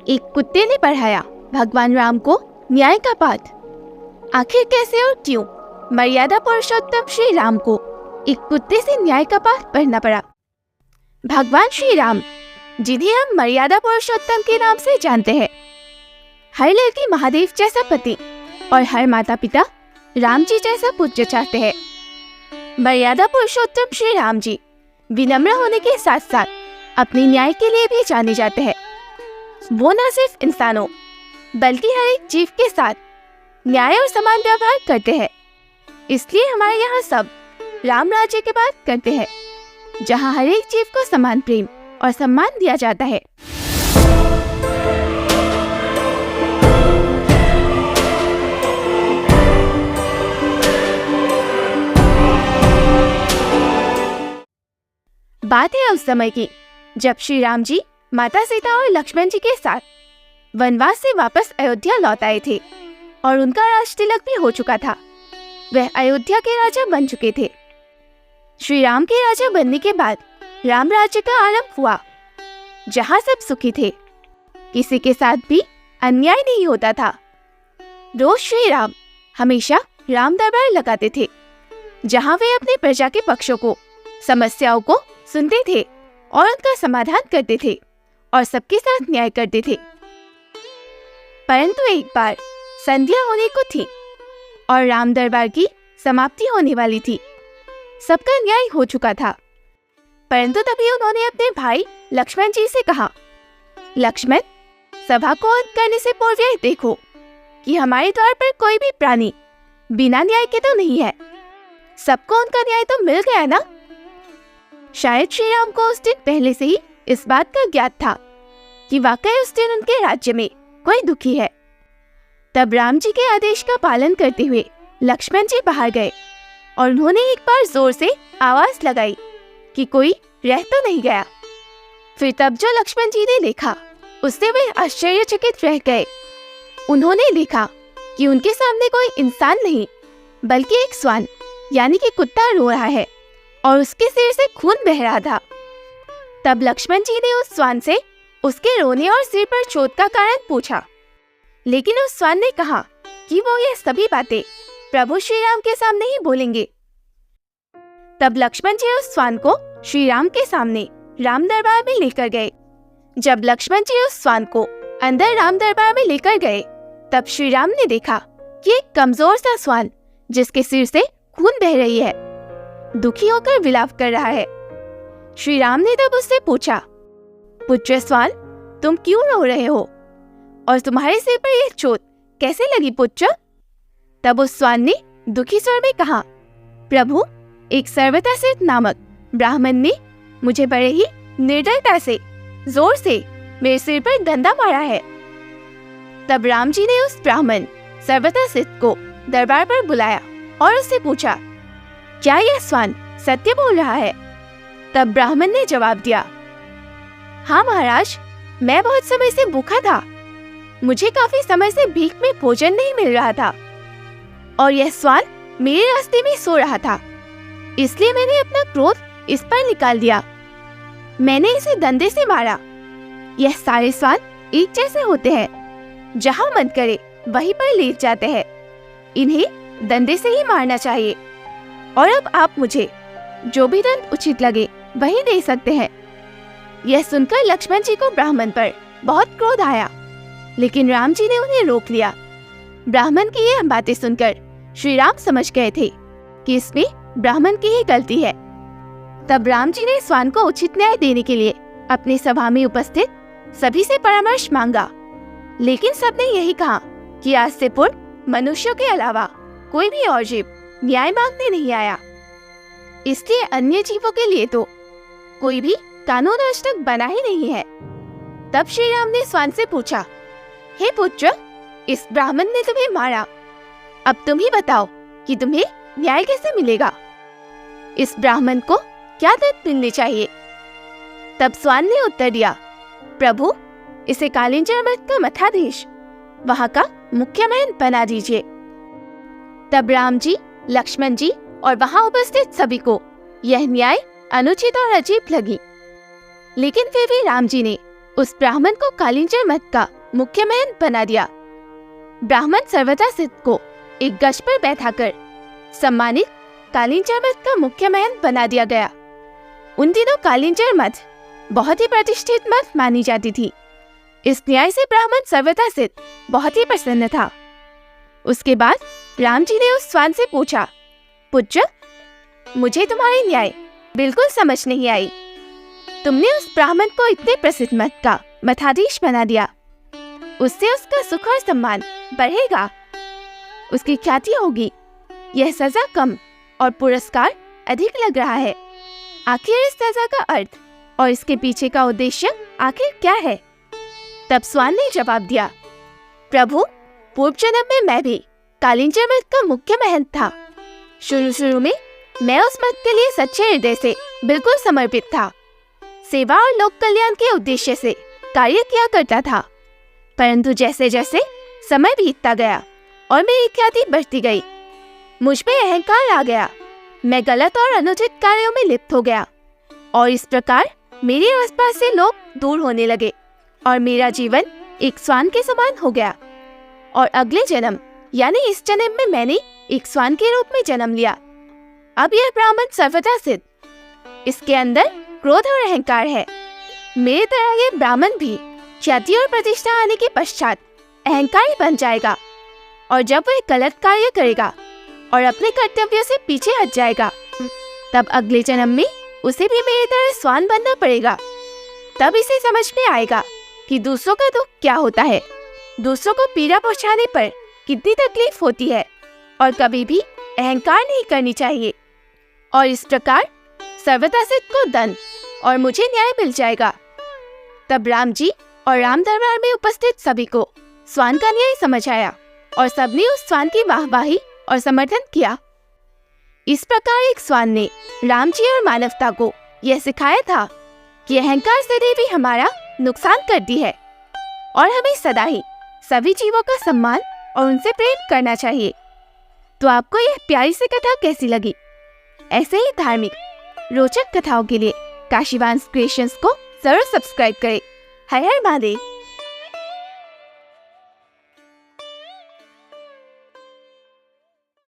एक कुत्ते ने पढ़ाया भगवान राम को न्याय का पाठ। आखिर कैसे और क्यों मर्यादा पुरुषोत्तम श्री राम को एक कुत्ते से न्याय का पाठ पढ़ना पड़ा? भगवान श्री राम, जिन्हें हम मर्यादा पुरुषोत्तम के नाम से जानते हैं, हर लड़की महादेव जैसा पति और हर माता पिता राम जी जैसा पुत्र चाहते हैं। मर्यादा पुरुषोत्तम श्री राम जी विनम्र होने के साथ साथ अपने न्याय के लिए भी जाने जाते हैं। वो न सिर्फ इंसानों बल्कि हर एक जीव के साथ न्याय और समान व्यवहार करते हैं। इसलिए हमारे यहाँ सब राम राज्य की बात करते हैं, जहाँ हर एक जीव को समान प्रेम और सम्मान दिया जाता है। बात है उस समय की जब श्री राम जी माता सीता और लक्ष्मण जी के साथ वनवास से वापस अयोध्या लौट आए थे और उनका राज तिलक भी हो चुका था। वह अयोध्या के राजा बन चुके थे। श्री राम के राजा बनने के बाद राम राज्य का आरंभ हुआ, जहाँ सब सुखी थे, किसी के साथ भी अन्याय नहीं होता था। रोज श्री राम हमेशा राम दरबार लगाते थे, जहाँ वे अपनी प्रजा के पक्षों को, समस्याओं को सुनते थे और उनका समाधान करते थे और सबके साथ न्याय करते थे। परंतु एक बार संध्या होने को थी और राम दरबार की समाप्ति होने वाली थी। सबका न्याय हो चुका था, परंतु तभी उन्होंने अपने भाई लक्ष्मण जी से कहा, लक्ष्मण, सभा को अंत करने से पूर्व यह देखो कि हमारे द्वार पर कोई भी प्राणी बिना न्याय के तो नहीं है। सबको उनका न्याय तो मिल गया ना। शायद श्री राम को उस दिन पहले से ही इस बात का ज्ञात था कि वाकई उस दिन उनके राज्य में कोई दुखी है। तब राम जी के आदेश का पालन करते हुए लक्ष्मण जी बाहर गए और उन्होंने एक बार जोर से आवाज लगाई कि कोई रह तो नहीं गया। फिर तब जो लक्ष्मण जी ने देखा उससे वे आश्चर्यचकित रह गए। उन्होंने देखा कि उनके सामने कोई इंसान नहीं बल्कि एक श्वान यानी कि कुत्ता रो रहा है और उसके सिर से खून बह रहा था। तब लक्ष्मण जी ने उस श्वान से उसके रोने और सिर पर चोट का कारण पूछा, लेकिन उस श्वान ने कहा कि वो ये सभी बातें प्रभु श्री राम के सामने ही बोलेंगे। तब लक्ष्मण जी उस श्वान को श्री राम के सामने राम दरबार में लेकर गए। जब लक्ष्मण जी उस श्वान को अंदर राम दरबार में लेकर गए, तब श्री राम ने देखा कि एक कमजोर सा श्वान जिसके सिर से खून बह रही है, दुखी होकर विलाप कर रहा है। श्री राम ने तब उससे पूछा, पुत्र श्वान, तुम क्यों रो रहे हो और तुम्हारे सिर पर यह चोट कैसे लगी पुत्र? तब उस श्वान ने दुखी स्वर में कहा, प्रभु, एक सर्वतासित नामक ब्राह्मण ने मुझे बड़े ही निर्दयता से जोर से मेरे सिर पर डंडा मारा है। तब राम जी ने उस ब्राह्मण सर्वतासित को दरबार पर बुलाया और उससे पूछा, क्या यह श्वान सत्य बोल रहा है? तब ब्राह्मण ने जवाब दिया, हाँ महाराज, मैं बहुत समय से भूखा था। मुझे काफी समय से भीख में भोजन नहीं मिल रहा था और यह श्वान मेरे रास्ते में सो रहा था, इसलिए मैंने अपना क्रोध इस पर निकाल दिया। मैंने इसे डंडे से मारा। यह सारे श्वान एक जैसे होते हैं, जहाँ मन करे वहीं पर लेट जाते हैं। इन्हें डंडे से ही मारना चाहिए और अब आप मुझे जो भी दंड उचित लगे वही दे सकते हैं। यह सुनकर लक्ष्मण जी को ब्राह्मण पर बहुत क्रोध आया, लेकिन राम जी ने उन्हें रोक लिया। ब्राह्मण की यह बातें सुनकर श्री राम समझ गए थे कि इसमें ब्राह्मण की ही गलती है। तब राम जी ने श्वान को उचित न्याय देने के लिए अपनी सभा में उपस्थित सभी से परामर्श मांगा, लेकिन सबने यही कहा कि आज से पूर्व मनुष्यों के अलावा कोई भी और जीव न्याय मांगने नहीं आया, इसलिए अन्य जीवों के लिए तो कोई भी कानून आज तक बना ही नहीं है। तब श्री राम ने श्वान से पूछा, हे पुत्र, इस ब्राह्मण ने तुम्हें मारा, अब तुम ही बताओ कि तुम्हें न्याय कैसे मिलेगा? इस ब्राह्मण को क्या दंड मिलनी चाहिए? तब श्वान ने उत्तर दिया, प्रभु, इसे कालिंजर मठ का मठाधीश, वहाँ का मुख्य महंत बना दीजिए। तब राम जी, लक्ष्मण जी और वहाँ उपस्थित सभी को यह न्याय अनुचित और अजीब लगी, लेकिन फिर भी राम जी ने उस ब्राह्मण को कालिंजर मठ का मुख्य महंत बना दिया। ब्राह्मण सर्वदा सिद्ध को एक गज पर बैठाकर सम्मानित कालिंजर मठ का मुख्य महंत बना दिया गया। उन दिनों कालिंजर मठ बहुत ही प्रतिष्ठित मठ मानी जाती थी। इस न्याय से ब्राह्मण सर्वदा सिद्ध बहुत ही प्रसन्न था। उसके बाद राम जी ने उस स्वान से पूछा, पुत्र, मुझे तुम्हारी न्याय बिल्कुल समझ नहीं आई। तुमने उस ब्राह्मण को इतने प्रसिद्ध मठ का मठाधीश बना दिया, उससे उसका सुख और सम्मान बढ़ेगा, उसकी ख्याति होगी। यह सजा कम और पुरस्कार अधिक लग रहा है। आखिर इस सजा का अर्थ और इसके पीछे का उद्देश्य आखिर क्या है? तब स्वान ने जवाब दिया, प्रभु, पूर्व जन्म में मैं भी कालिंजर मठ का मुख्य महंत था। शुरू में मैं उस मठ के लिए सच्चे हृदय से बिल्कुल समर्पित था। सेवा और लोक कल्याण के उद्देश्य से कार्य किया करता था। परंतु जैसे जैसे समय बीतता गया और मेरी ख्याति बढ़ती गई, मुझ में अहंकार आ गया। मैं गलत और अनुचित कार्यों में लिप्त हो गया और इस प्रकार मेरे आसपास से लोग दूर होने लगे और मेरा जीवन एक स्वान के समान हो गया। और अगले जन्म यानी इस जन्म में मैंने एक स्वान के रूप में जन्म लिया। अब यह ब्राह्मण सर्वदा सिद्ध, इसके अंदर क्रोध और अहंकार है। मेरे तरह ये ब्राह्मण भी ख्याति और प्रतिष्ठा आने के पश्चात अहंकारी बन जाएगा और जब वह गलत कार्य करेगा और अपने कर्तव्य से पीछे हट जाएगा, तब अगले जन्म में उसे भी मेरी तरह स्वान बनना पड़ेगा। तब इसे समझ में आएगा कि दूसरों का दुख क्या होता है, दूसरों को पीड़ा पहुंचाने पर कितनी तकलीफ होती है और कभी भी अहंकार नहीं करनी चाहिए। और इस प्रकार सर्वदा सिद्ध को दंड और मुझे न्याय मिल जाएगा। तब राम जी और राम दरबार में उपस्थित सभी को स्वान का न्याय समझ आया और सबने उस स्वान की वाहवाही और समर्थन किया। इस प्रकार एक स्वान ने राम जी और मानवता को यह सिखाया था कि अहंकार सदैव भी हमारा नुकसान करती है और हमें सदा ही सभी जीवों का सम्मान और उनसे प्रेम करना चाहिए। तो आपको यह प्यारी सी कथा कैसी लगी? ऐसे ही धार्मिक रोचक कथाओं के लिए काशीवांश क्रिएशंस को जरूर सब्सक्राइब करें। हर हर महादेव।